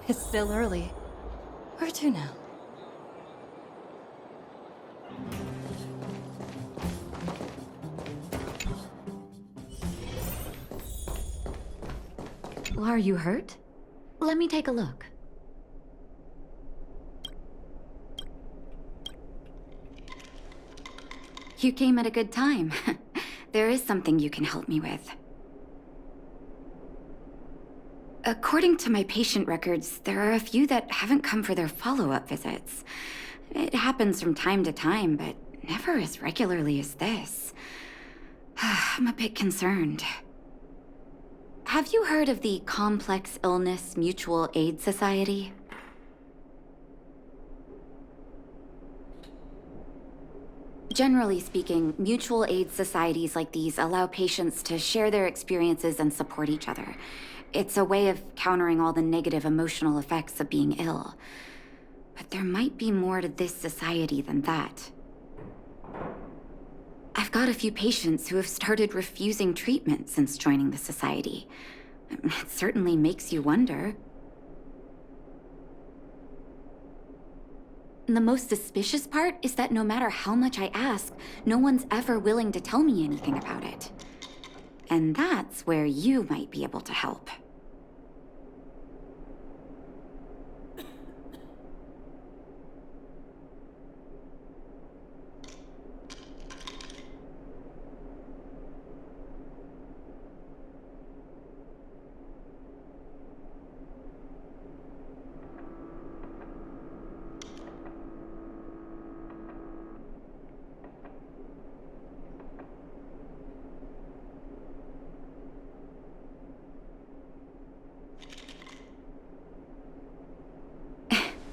It's still early. Where to now? Are you hurt? Let me take a look. You came at a good time. There is something you can help me with. According to my patient records, there are a few that haven't come for their follow-up visits. It happens from time to time, but never as regularly as this. I'm a bit concerned. Have you heard of the Complex Illness Mutual Aid Society? Generally speaking, mutual aid societies like these allow patients to share their experiences and support each other. It's a way of countering all the negative emotional effects of being ill. But there might be more to this society than that. I've got a few patients who have started refusing treatment since joining the society. It certainly makes you wonder. The most suspicious part is that no matter how much I ask, no one's ever willing to tell me anything about it. And that's where you might be able to help.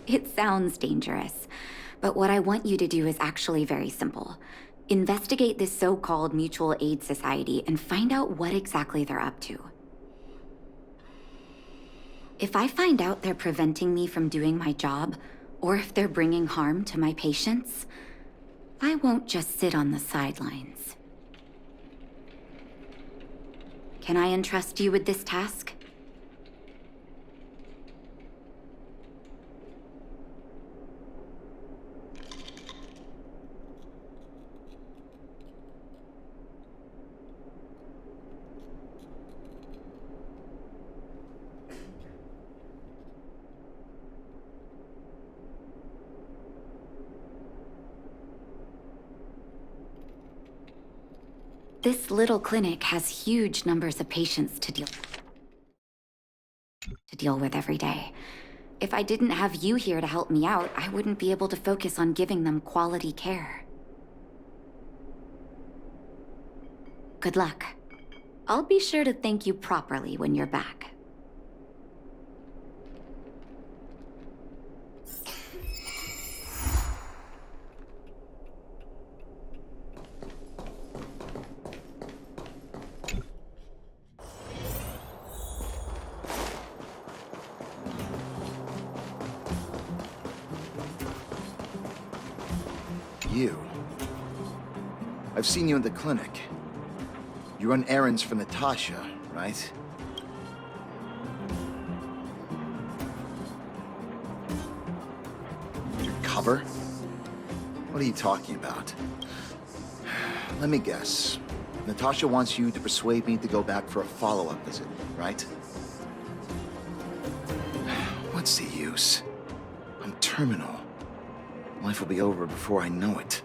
It sounds dangerous, but what I want you to do is actually very simple. Investigate this so-called mutual aid society and find out what exactly they're up to. If I find out they're preventing me from doing my job, or if they're bringing harm to my patients, I won't just sit on the sidelines. Can I entrust you with this task? This little clinic has huge numbers of patients to deal with every day. If I didn't have you here to help me out, I wouldn't be able to focus on giving them quality care. Good luck. I'll be sure to thank you properly when you're back. You. I've seen you in the clinic. You run errands for Natasha, right? Your cover? What are you talking about? Let me guess. Natasha wants you to persuade me to go back for a follow-up visit, right? What's the use? I'm terminal. Life will be over before I know it.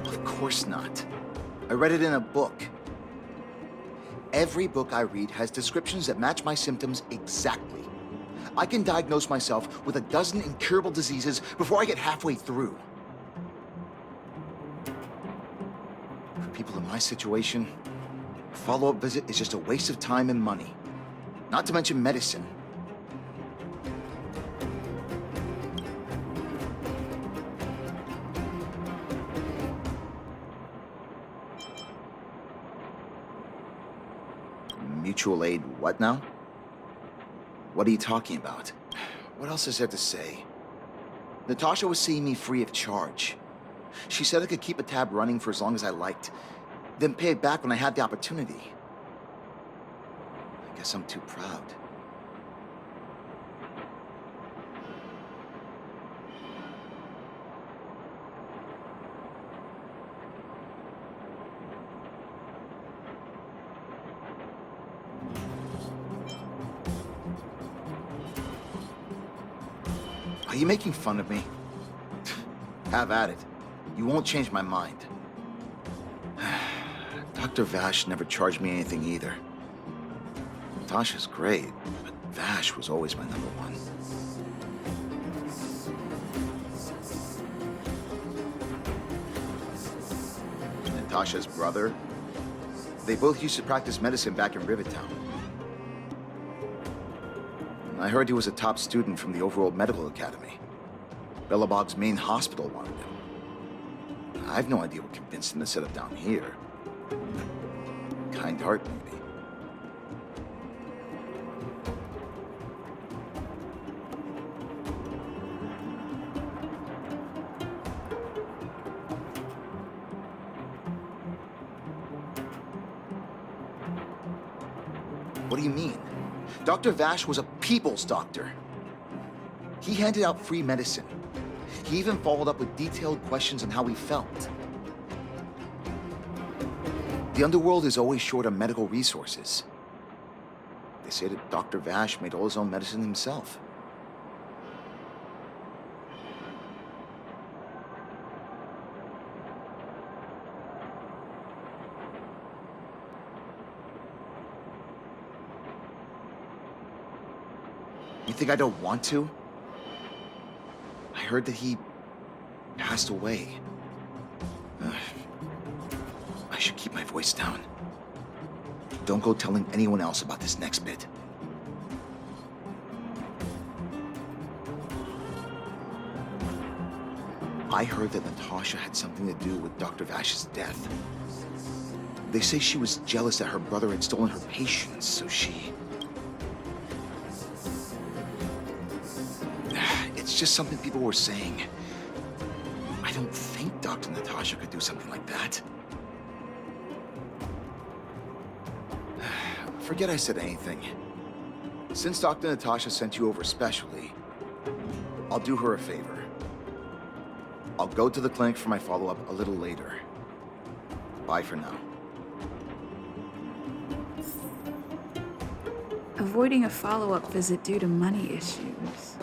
Of course not. I read it in a book. Every book I read has descriptions that match my symptoms exactly. I can diagnose myself with a dozen incurable diseases before I get halfway through. For people in my situation, a follow-up visit is just a waste of time and money. Not to mention medicine. Mutual aid what now? What are you talking about? What else is there to say? Natasha was seeing me free of charge. She said I could keep a tab running for as long as I liked. then pay it back when I had the opportunity. I guess I'm too proud. Are you making fun of me? Have at it. You won't change my mind. Dr. Vash never charged me anything either. Natasha's great, but Vash was always my number one. Natasha's brother, they both used to practice medicine back in Rivertown. I heard he was a top student from the Overworld Medical Academy. Bellabog's main hospital wanted him. I have no idea what convinced him to set up down here. Kind heart, maybe. What do you mean? Dr. Vash was a people's doctor. He handed out free medicine. He even followed up with detailed questions on how he felt. The underworld is always short on medical resources. They say that Dr. Vash made all his own medicine himself. You think I don't want to? I heard that he passed away. I should keep my voice down. Don't go telling anyone else about this next bit. I heard that Natasha had something to do with Dr. Vash's death. They say she was jealous that her brother had stolen her patients, so she... It's just something people were saying. I don't think Dr. Natasha could do something like that. Forget I said anything. Since Dr. Natasha sent you over specially, I'll do her a favor. I'll go to the clinic for my follow-up a little later. Bye for now. Avoiding a follow-up visit due to money issues.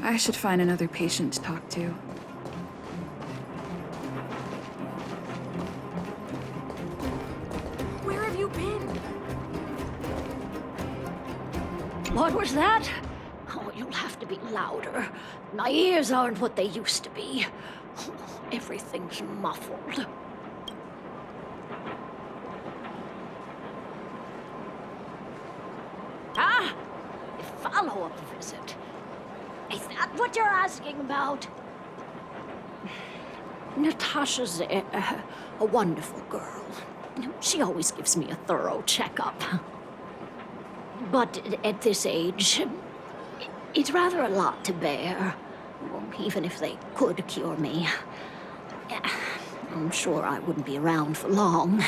I should find another patient to talk to. Where have you been? What was that? Oh, you'll have to be louder. My ears aren't what they used to be. Everything's muffled. Ah! A follow-up visit. Is that what you're asking about? Natasha's a wonderful girl. She always gives me a thorough checkup. But at this age, it's rather a lot to bear. Even if they could cure me. I'm sure I wouldn't be around for long.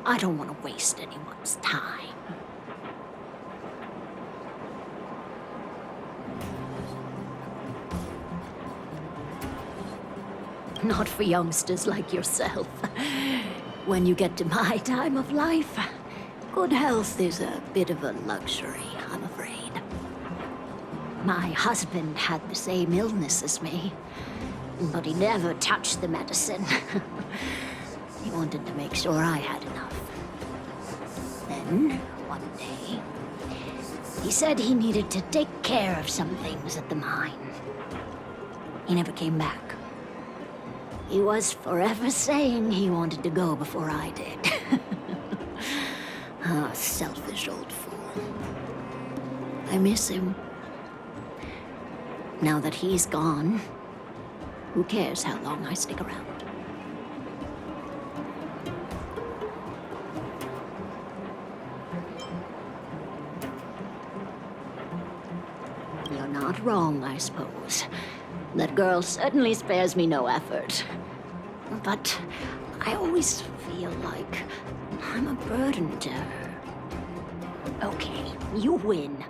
I don't want to waste anyone's time. Not for youngsters like yourself. When you get to my time of life, good health is a bit of a luxury, I'm afraid. My husband had the same illness as me, but he never touched the medicine. He wanted to make sure I had enough. Then, one day, he said he needed to take care of some things at the mine. He never came back. He was forever saying he wanted to go before I did. Ah, selfish old fool. I miss him. Now that he's gone, who cares how long I stick around? You're not not wrong, I suppose. That girl certainly spares me no effort. But I always feel like I'm a burden to her. Okay, you win.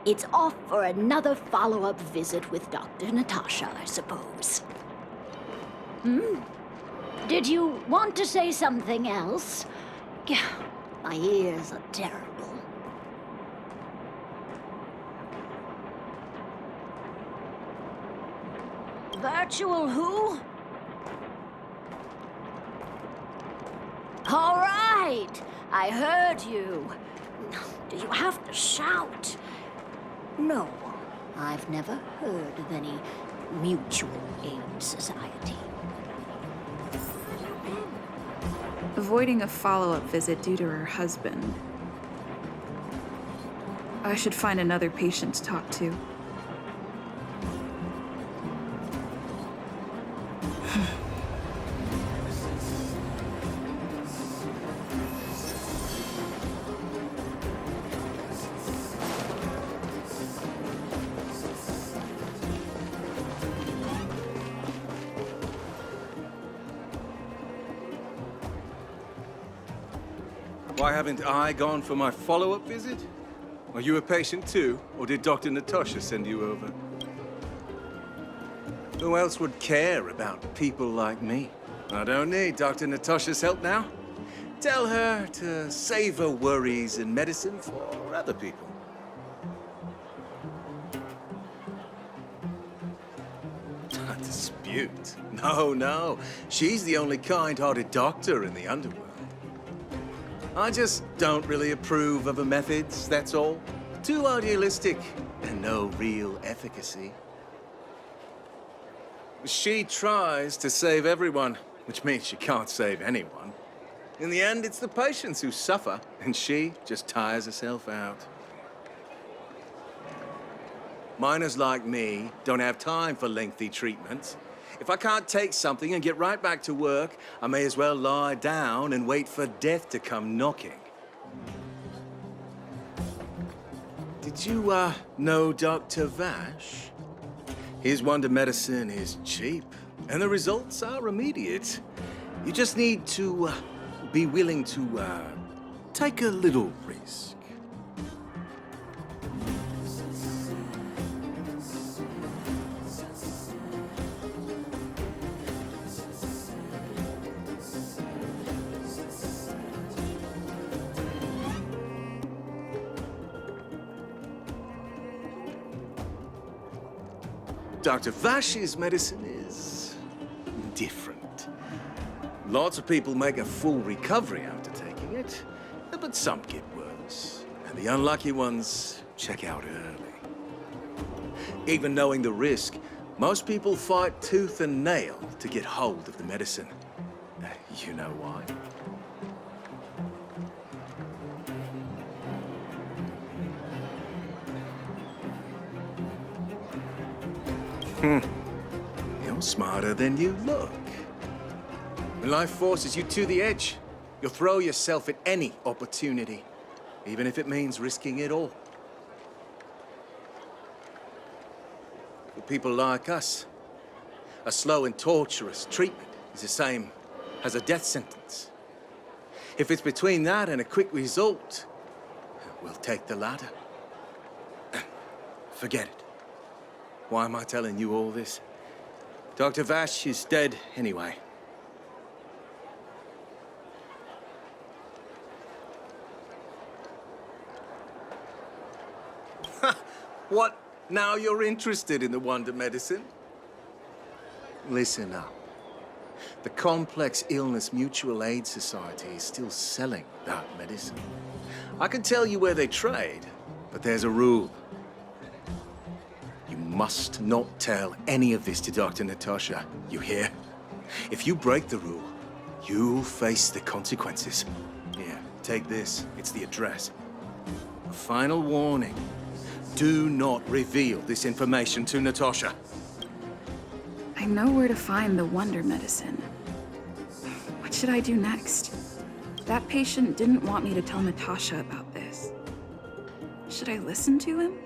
It's off for another follow-up visit with Dr. Natasha, I suppose. Did you want to say something else? My ears are terrible. Virtual who? All right, I heard you. Do you have to shout? No, I've never heard of any mutual aid society. Avoiding a follow-up visit due to her husband. I should find another patient to talk to. Why haven't I gone for my follow-up visit? Are you a patient too, or did Dr. Natasha send you over? Who else would care about people like me? I don't need Dr. Natasha's help now. Tell her to save her worries and medicine for other people. A dispute? No. She's the only kind-hearted doctor in the underworld. I just don't really approve of her methods, that's all. Too idealistic and no real efficacy. She tries to save everyone, which means she can't save anyone. In the end, it's the patients who suffer, and she just tires herself out. Miners like me don't have time for lengthy treatments. If I can't take something and get right back to work, I may as well lie down and wait for death to come knocking. Did you, know Dr. Vash? His wonder medicine is cheap, and the results are immediate. You just need to, be willing to, take a little risk. Dr. Vash's medicine is different. Lots of people make a full recovery after taking it, but some get worse. And the unlucky ones check out early. Even knowing the risk, most people fight tooth and nail to get hold of the medicine. You know why? You're smarter than you look. When life forces you to the edge, you'll throw yourself at any opportunity, even if it means risking it all. For people like us, a slow and torturous treatment is the same as a death sentence. If it's between that and a quick result, we'll take the latter. Forget it. Why am I telling you all this? Dr. Vash is dead anyway. What? Now you're interested in the wonder medicine? Listen up. The Complex Illness Mutual Aid Society is still selling that medicine. I can tell you where they trade, but there's a rule. You must not tell any of this to Dr. Natasha, you hear? If you break the rule, you'll face the consequences. Here, take this. It's the address. A final warning. Do not reveal this information to Natasha. I know where to find the wonder medicine. What should I do next? That patient didn't want me to tell Natasha about this. Should I listen to him?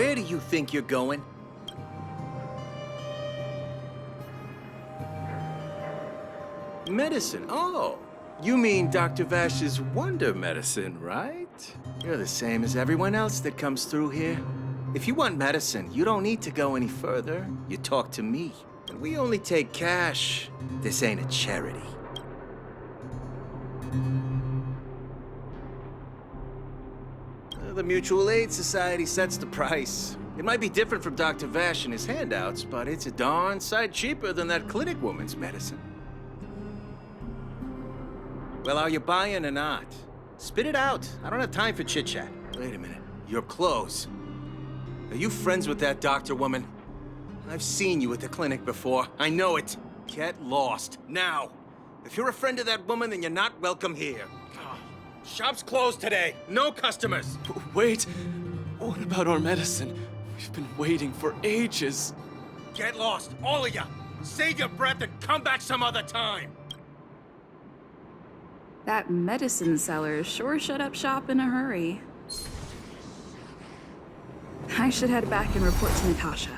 Where do you think you're going? Medicine. Oh, you mean Dr. Vash's wonder medicine, right? You're the same as everyone else that comes through here. If you want medicine, you don't need to go any further. You talk to me. And we only take cash. This ain't a charity. The Mutual Aid Society sets the price. It might be different from Dr. Vash and his handouts, but it's a darn sight cheaper than that clinic woman's medicine. Well, are you buying or not? Spit it out. I don't have time for chit-chat. Wait a minute. Your clothes. Are you friends with that doctor woman? I've seen you at the clinic before. I know it. Get lost. Now. If you're a friend of that woman, then you're not welcome here. Shop's closed today. No customers. Wait. What about our medicine? We've been waiting for ages. Get lost, all of you. Save your breath and come back some other time. That medicine seller sure shut up shop in a hurry. I should head back and report to Natasha.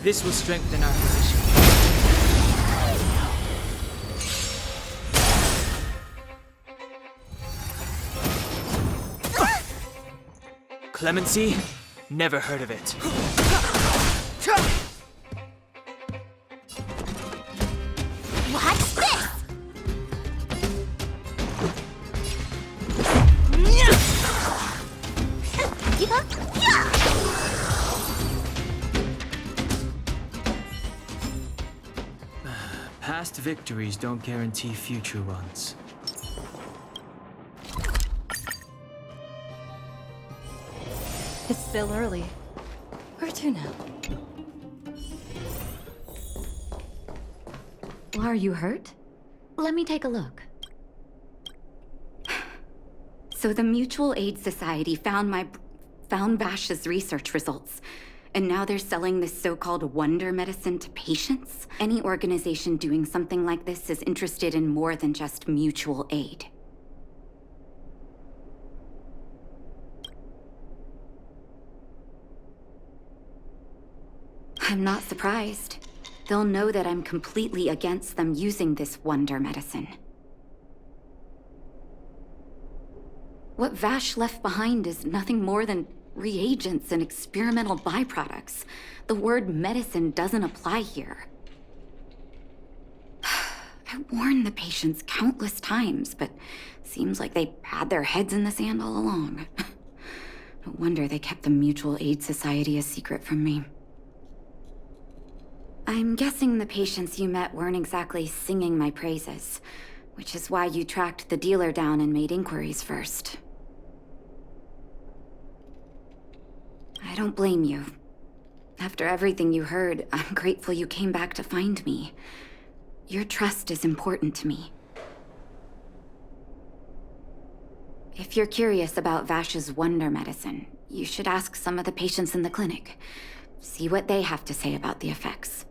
This will strengthen our position. Clemency? Never heard of it. What's this? Past victories don't guarantee future ones. It's still early. Where to now? Well, are you hurt? Let me take a look. So the Mutual Aid Society found Vash's research results. And now they're selling this so-called wonder medicine to patients? Any organization doing something like this is interested in more than just mutual aid. I'm not surprised. They'll know that I'm completely against them using this wonder medicine. What Vash left behind is nothing more than reagents and experimental byproducts. The word medicine doesn't apply here. I warned the patients countless times, but seems like they had their heads in the sand all along. No wonder they kept the Mutual Aid Society a secret from me. I'm guessing the patients you met weren't exactly singing my praises, which is why you tracked the dealer down and made inquiries first. I don't blame you. After everything you heard, I'm grateful you came back to find me. Your trust is important to me. If you're curious about Vash's wonder medicine, you should ask some of the patients in the clinic. See what they have to say about the effects.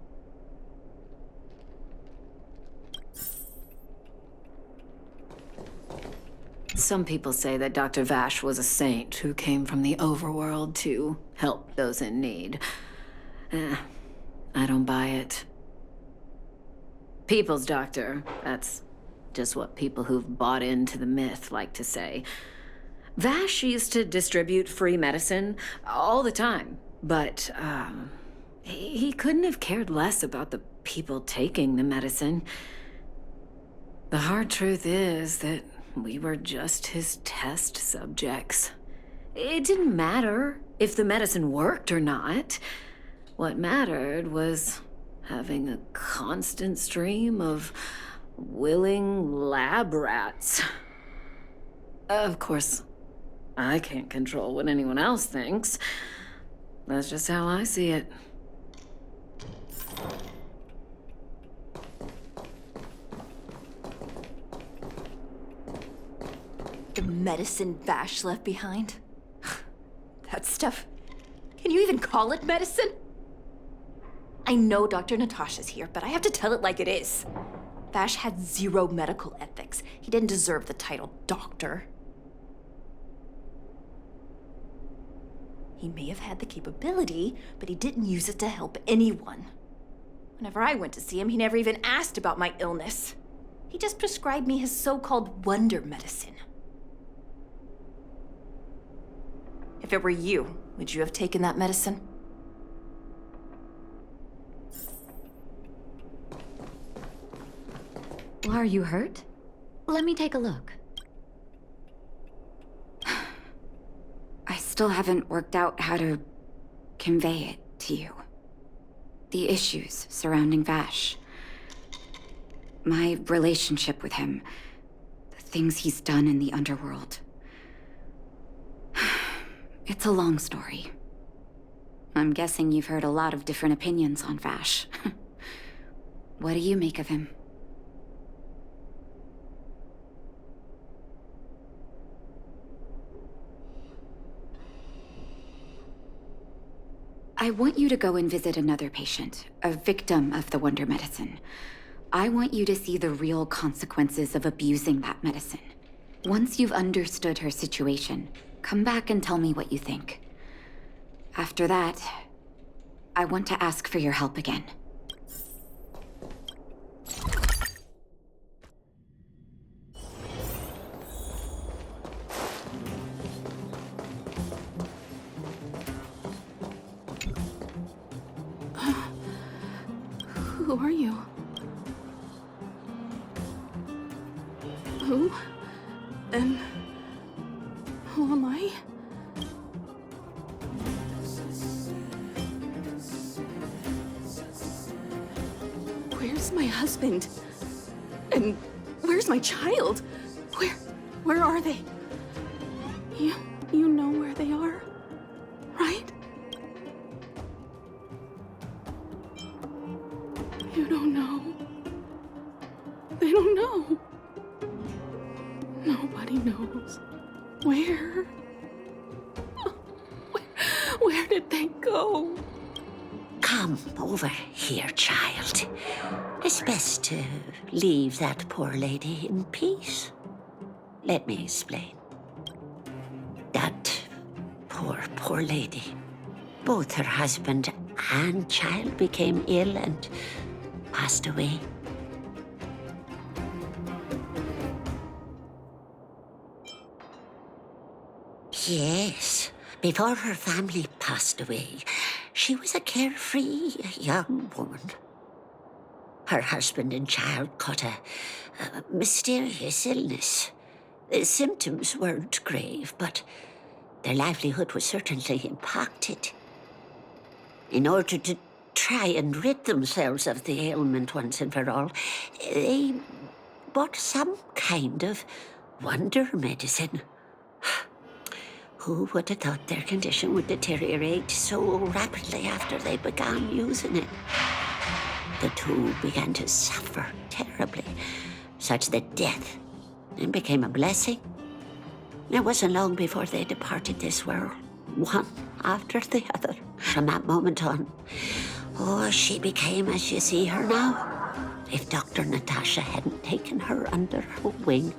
Some people say that Dr. Vash was a saint who came from the overworld to help those in need. I don't buy it. People's doctor, that's just what people who've bought into the myth like to say. Vash used to distribute free medicine all the time, but he couldn't have cared less about the people taking the medicine. The hard truth is that we were just his test subjects. It didn't matter if the medicine worked or not. What mattered was having a constant stream of willing lab rats. Of course, I can't control what anyone else thinks. That's just how I see it. The medicine Vash left behind? That stuff... Can you even call it medicine? I know Dr. Natasha's here, but I have to tell it like it is. Vash had zero medical ethics. He didn't deserve the title doctor. He may have had the capability, but he didn't use it to help anyone. Whenever I went to see him, he never even asked about my illness. He just prescribed me his so-called wonder medicine. If it were you, would you have taken that medicine? Well, are you hurt? Let me take a look. I still haven't worked out how to convey it to you. The issues surrounding Vash. My relationship with him. The things he's done in the underworld. It's a long story. I'm guessing you've heard a lot of different opinions on Vash. What do you make of him? I want you to go and visit another patient, a victim of the wonder medicine. I want you to see the real consequences of abusing that medicine. Once you've understood her situation, come back and tell me what you think. After that, I want to ask for your help again. Who are you? Who? And who am I? Where's my husband? And where's my child? Where are they? You know where they are, right? You don't know. They don't know. Nobody knows. Where? Where did they go? Come over here, child. It's best to leave that poor lady in peace. Let me explain. That poor lady. Both her husband and child became ill and passed away. Yes, before her family passed away, she was a carefree young woman. Her husband and child caught a mysterious illness. The symptoms weren't grave, but their livelihood was certainly impacted. In order to try and rid themselves of the ailment once and for all, they bought some kind of wonder medicine. Who would have thought their condition would deteriorate so rapidly after they began using it? The two began to suffer terribly, such that death then became a blessing. It wasn't long before they departed this world, one after the other. From that moment on, she became as you see her now. If Dr. Natasha hadn't taken her under her wing,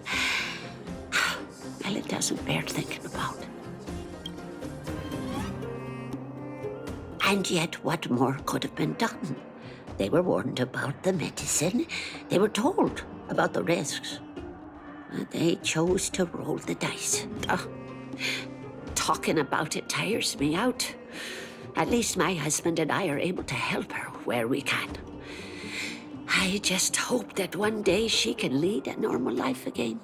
well, it doesn't bear thinking about. And yet, what more could have been done? They were warned about the medicine. They were told about the risks. They chose to roll the dice. Talking about it tires me out. At least my husband and I are able to help her where we can. I just hope that one day she can lead a normal life again.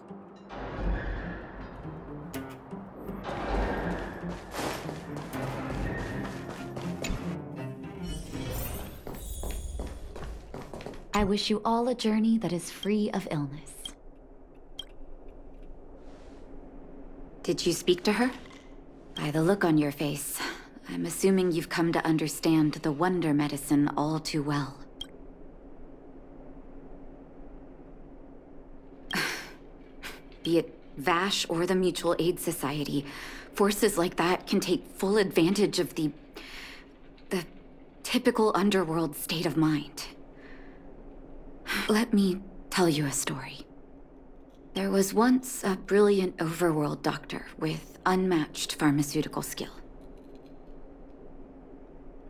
I wish you all a journey that is free of illness. Did you speak to her? By the look on your face, I'm assuming you've come to understand the wonder medicine all too well. Be it Vash or the Mutual Aid Society, forces like that can take full advantage of the typical underworld state of mind. Let me tell you a story. There was once a brilliant overworld doctor with unmatched pharmaceutical skill.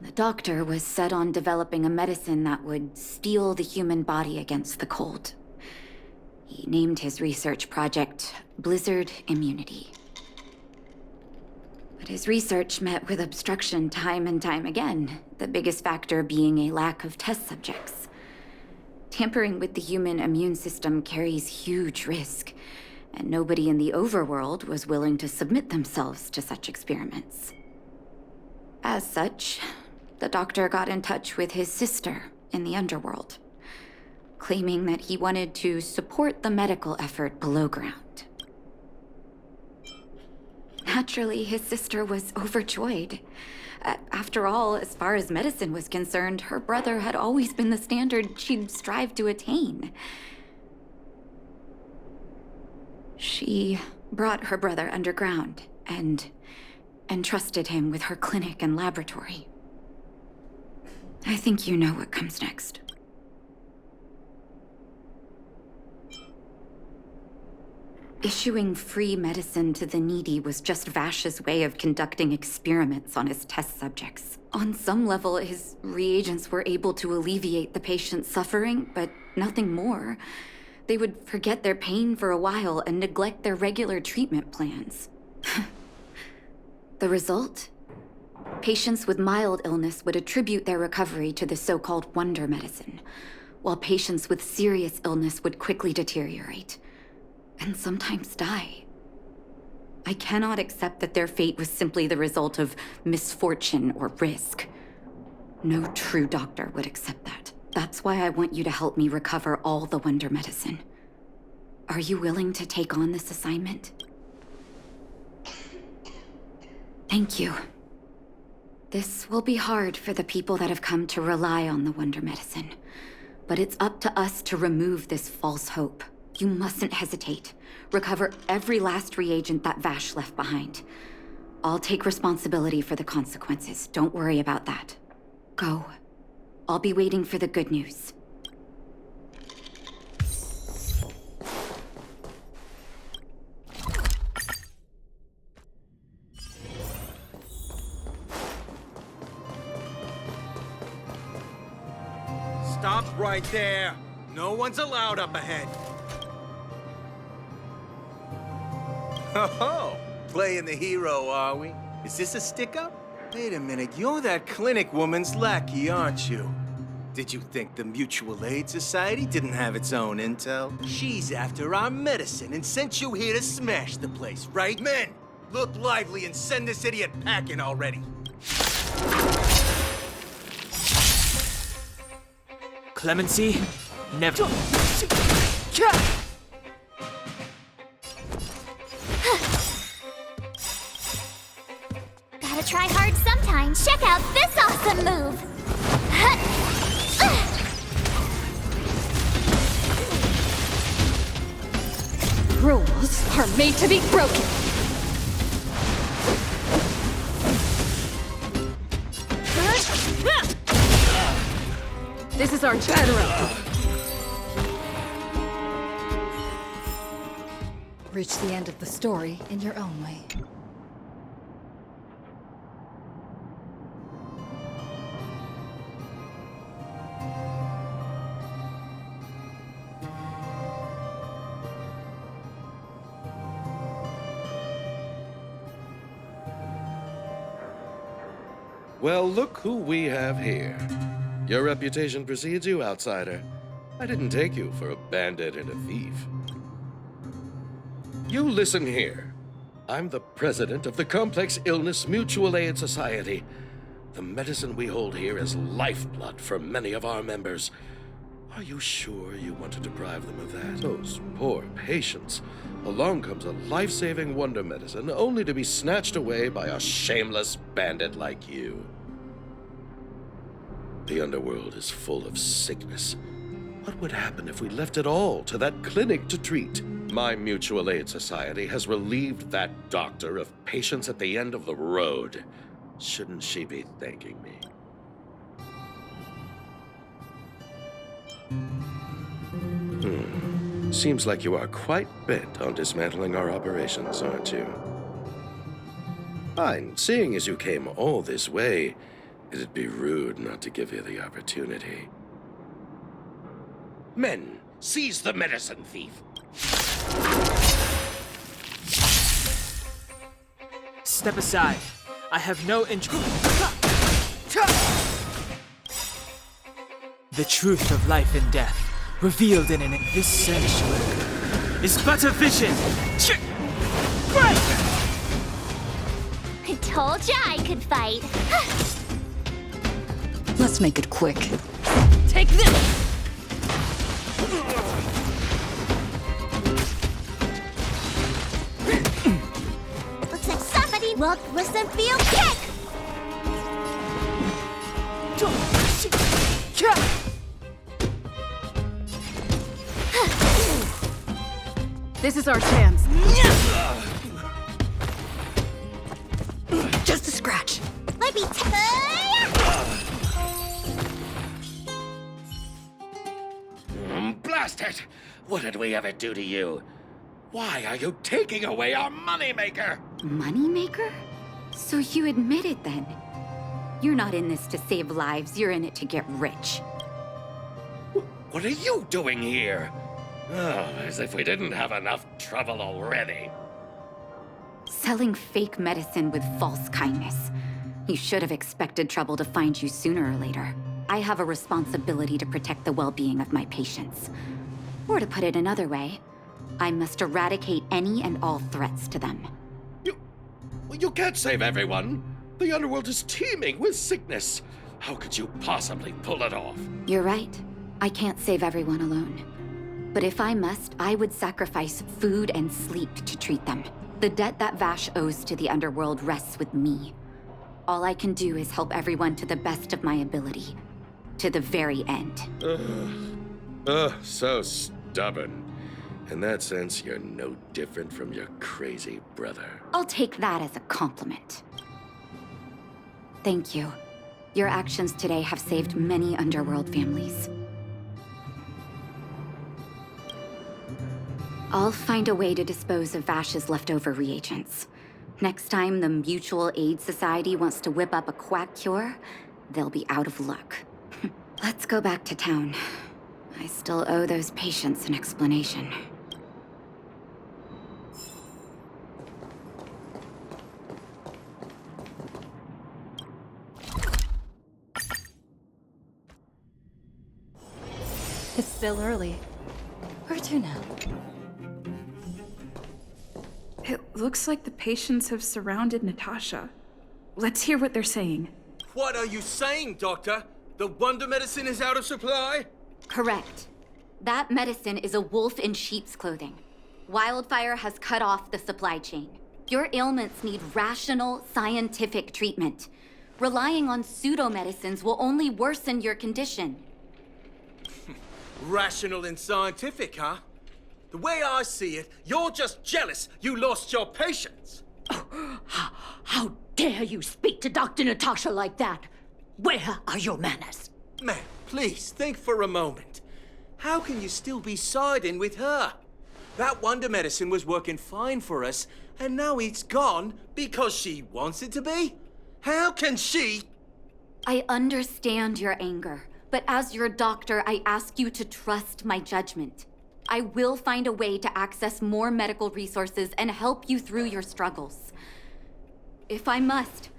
The doctor was set on developing a medicine that would steel the human body against the cold. He named his research project Blizzard Immunity. But his research met with obstruction time and time again, the biggest factor being a lack of test subjects. Tampering with the human immune system carries huge risk, and nobody in the overworld was willing to submit themselves to such experiments. As such, the doctor got in touch with his sister in the underworld, claiming that he wanted to support the medical effort below ground. Naturally, his sister was overjoyed. After all, as far as medicine was concerned, her brother had always been the standard she'd strive to attain. She brought her brother underground and entrusted him with her clinic and laboratory. I think you know what comes next. Issuing free medicine to the needy was just Vash's way of conducting experiments on his test subjects. On some level, his reagents were able to alleviate the patient's suffering, but nothing more. They would forget their pain for a while and neglect their regular treatment plans. The result? Patients with mild illness would attribute their recovery to the so-called wonder medicine, while patients with serious illness would quickly deteriorate, and sometimes die. I cannot accept that their fate was simply the result of misfortune or risk. No true doctor would accept that. That's why I want you to help me recover all the wonder medicine. Are you willing to take on this assignment? Thank you. This will be hard for the people that have come to rely on the wonder medicine, but it's up to us to remove this false hope. You mustn't hesitate. Recover every last reagent that Vash left behind. I'll take responsibility for the consequences. Don't worry about that. Go. I'll be waiting for the good news. Stop right there. No one's allowed up ahead. Oh, playing the hero, are we? Is this a stick-up? Wait a minute, you're that clinic woman's lackey, aren't you? Did you think the Mutual Aid Society didn't have its own intel? She's after our medicine and sent you here to smash the place, right? Men, look lively and send this idiot packing already. Clemency? Never. Gotta try hard sometimes. Check out this awesome move! Rules are made to be broken. This is our chance. Reach the end of the story in your own way. Well, look who we have here. Your reputation precedes you, outsider. I didn't take you for a bandit and a thief. You listen here. I'm the president of the Complex Illness Mutual Aid Society. The medicine we hold here is lifeblood for many of our members. Are you sure you want to deprive them of that? Those poor patients. Along comes a life-saving wonder medicine only to be snatched away by a shameless bandit like you. The underworld is full of sickness. What would happen if we left it all to that clinic to treat? My Mutual Aid Society has relieved that doctor of patients at the end of the road. Shouldn't she be thanking me? Seems like you are quite bent on dismantling our operations, aren't you? Fine. Seeing as you came all this way, it'd be rude not to give you the opportunity. Men, seize the medicine thief. Step aside. I have no interest. The truth of life and death, revealed in this sanctuary, is but a vision. I told ya I could fight. Let's make it quick. Take this! Looks like somebody walked with some field kick! This is our chance. Just a scratch. Might be Blast it! What did we ever do to you? Why are you taking away our moneymaker? Moneymaker? So you admit it then? You're not in this to save lives, you're in it to get rich. What are you doing here? Oh, as if we didn't have enough trouble already. Selling fake medicine with false kindness. You should have expected trouble to find you sooner or later. I have a responsibility to protect the well-being of my patients. Or to put it another way, I must eradicate any and all threats to them. You can't save everyone. The underworld is teeming with sickness. How could you possibly pull it off? You're right. I can't save everyone alone. But if I must, I would sacrifice food and sleep to treat them. The debt that Vash owes to the underworld rests with me. All I can do is help everyone to the best of my ability. To the very end. So stubborn. In that sense, you're no different from your crazy brother. I'll take that as a compliment. Thank you. Your actions today have saved many underworld families. I'll find a way to dispose of Vash's leftover reagents. Next time the Mutual Aid Society wants to whip up a quack cure, they'll be out of luck. Let's go back to town. I still owe those patients an explanation. It's still early. Where to now? It looks like the patients have surrounded Natasha. Let's hear what they're saying. What are you saying, Doctor? The wonder medicine is out of supply? Correct. That medicine is a wolf in sheep's clothing. Wildfire has cut off the supply chain. Your ailments need rational, scientific treatment. Relying on pseudo-medicines will only worsen your condition. Rational and scientific, huh? The way I see it, you're just jealous you lost your patients. How dare you speak to Dr. Natasha like that? Where are your manners? Man, please think for a moment. How can you still be siding with her? That wonder medicine was working fine for us, and now it's gone because she wants it to be? How can she? I understand your anger, but as your doctor, I ask you to trust my judgment. I will find a way to access more medical resources and help you through your struggles. If I must,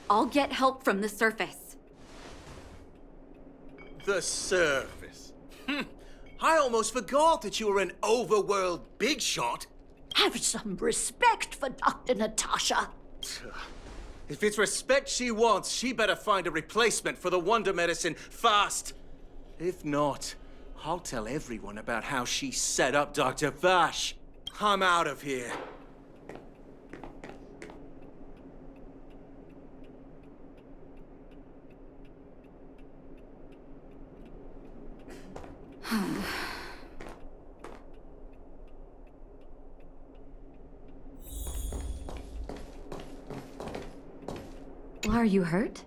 I'll get help from the surface. The surface. I almost forgot that you were an overworld big shot. Have some respect for Dr. Natasha. If it's respect she wants, she better find a replacement for the wonder medicine fast. If not, I'll tell everyone about how she set up Dr. Vash. I'm out of here. Are you hurt?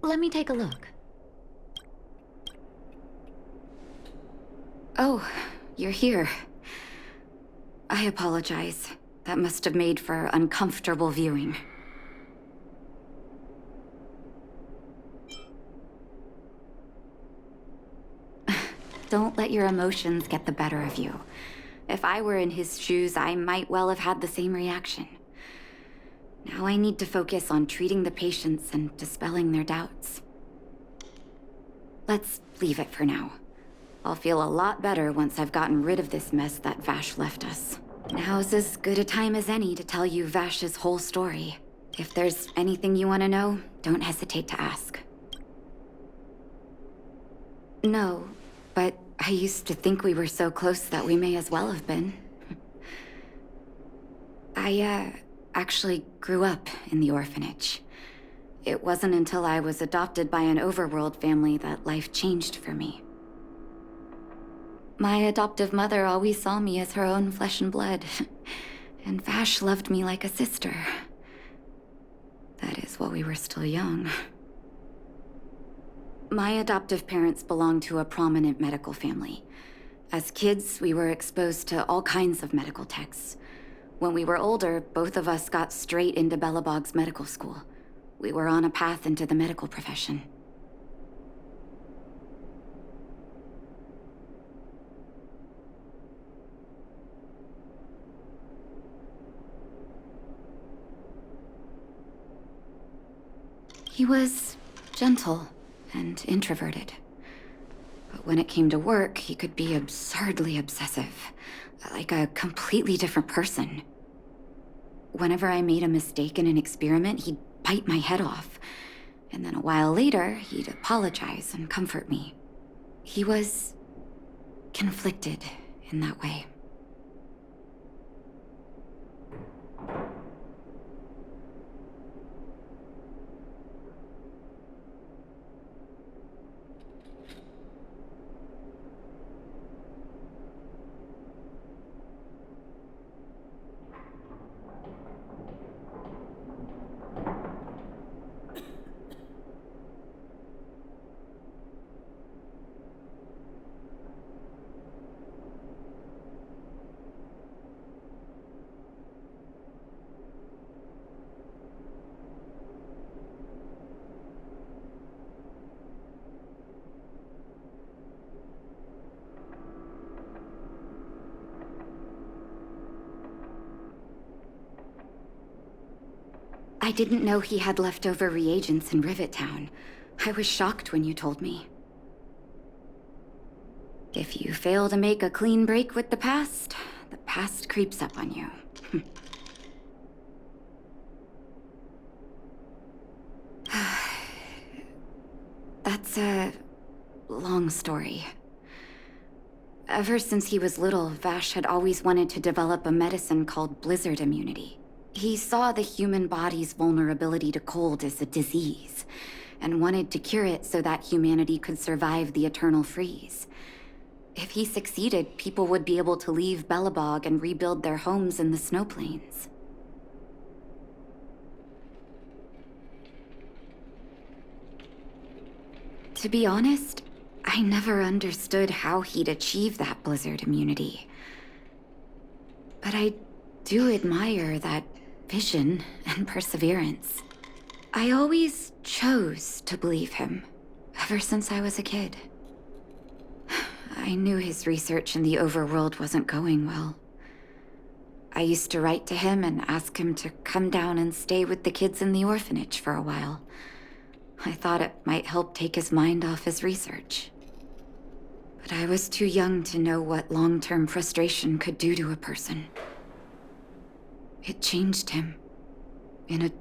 Let me take a look. Oh, you're here. I apologize. That must have made for uncomfortable viewing. Don't let your emotions get the better of you. If I were in his shoes, I might well have had the same reaction. Now I need to focus on treating the patients and dispelling their doubts. Let's leave it for now. I'll feel a lot better once I've gotten rid of this mess that Vash left us. Now's as good a time as any to tell you Vash's whole story. If there's anything you want to know, don't hesitate to ask. No, but I used to think we were so close that we may as well have been. I, actually grew up in the orphanage. It wasn't until I was adopted by an overworld family that life changed for me. My adoptive mother always saw me as her own flesh and blood, and Vash loved me like a sister. That is while we were still young. My adoptive parents belonged to a prominent medical family. As kids, we were exposed to all kinds of medical texts. When we were older, both of us got straight into Belobog's medical school. We were on a path into the medical profession. He was gentle and introverted. But when it came to work, he could be absurdly obsessive, like a completely different person. Whenever I made a mistake in an experiment, he'd bite my head off. And then a while later, he'd apologize and comfort me. He was conflicted in that way. I didn't know he had leftover reagents in Rivet Town. I was shocked when you told me. If you fail to make a clean break with the past creeps up on you. That's a long story. Ever since he was little, Vash had always wanted to develop a medicine called blizzard immunity. He saw the human body's vulnerability to cold as a disease, and wanted to cure it so that humanity could survive the eternal freeze. If he succeeded, people would be able to leave Belobog and rebuild their homes in the snow plains. To be honest, I never understood how he'd achieve that blizzard immunity. But I do admire that vision and perseverance. I always chose to believe him, ever since I was a kid. I knew his research in the overworld wasn't going well. I used to write to him and ask him to come down and stay with the kids in the orphanage for a while. I thought it might help take his mind off his research. But I was too young to know what long-term frustration could do to a person. It changed him in a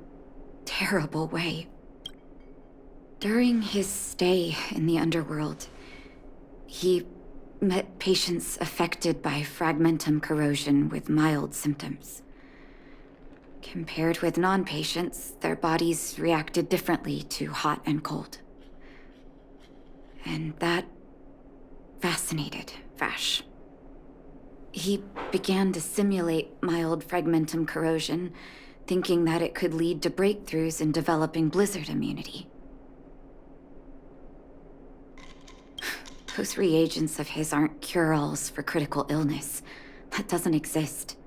terrible way. During his stay in the underworld, he met patients affected by fragmentum corrosion with mild symptoms. Compared with non-patients, their bodies reacted differently to hot and cold. And that fascinated Vash. He began to simulate mild fragmentum corrosion, thinking that it could lead to breakthroughs in developing blizzard immunity. Those reagents of his aren't cure-alls for critical illness. That doesn't exist.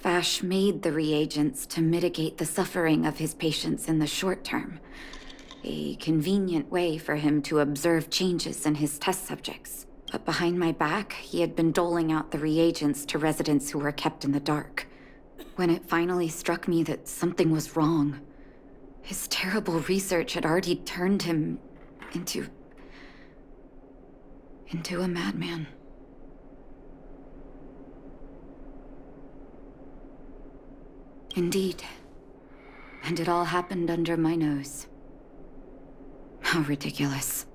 Vash made the reagents to mitigate the suffering of his patients in the short term. A convenient way for him to observe changes in his test subjects. But behind my back, he had been doling out the reagents to residents who were kept in the dark. When it finally struck me that something was wrong, his terrible research had already turned him into a madman. Indeed. And it all happened under my nose. How ridiculous.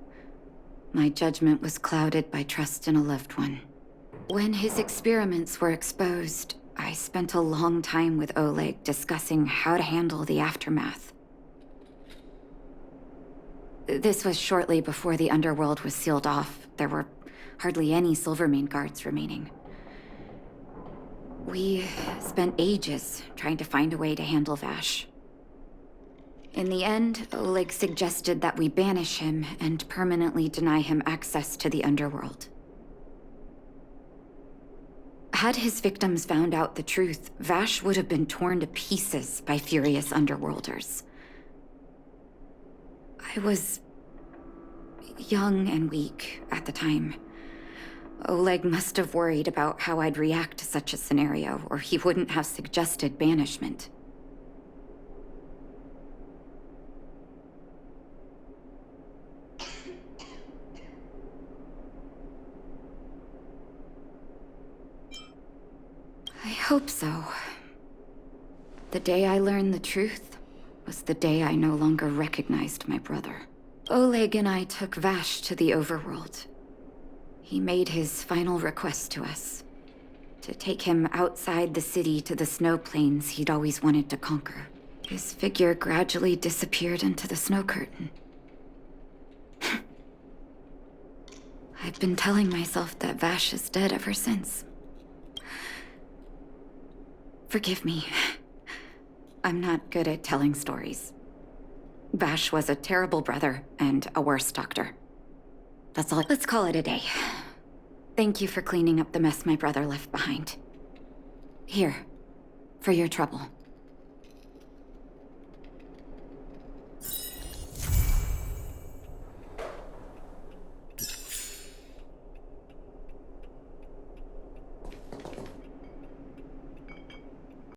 My judgment was clouded by trust in a loved one. When his experiments were exposed, I spent a long time with Oleg discussing how to handle the aftermath. This was shortly before the underworld was sealed off. There were hardly any Silvermane guards remaining. We spent ages trying to find a way to handle Vash. In the end, Oleg suggested that we banish him and permanently deny him access to the underworld. Had his victims found out the truth, Vash would have been torn to pieces by furious underworlders. I was young and weak at the time. Oleg must have worried about how I'd react to such a scenario, or he wouldn't have suggested banishment. I hope so. The day I learned the truth was the day I no longer recognized my brother. Oleg and I took Vash to the overworld. He made his final request to us. To take him outside the city to the snow plains he'd always wanted to conquer. His figure gradually disappeared into the snow curtain. I've been telling myself that Vash is dead ever since. Forgive me. I'm not good at telling stories. Vash was a terrible brother and a worse doctor. That's all. Let's call it a day. Thank you for cleaning up the mess my brother left behind. Here, for your trouble.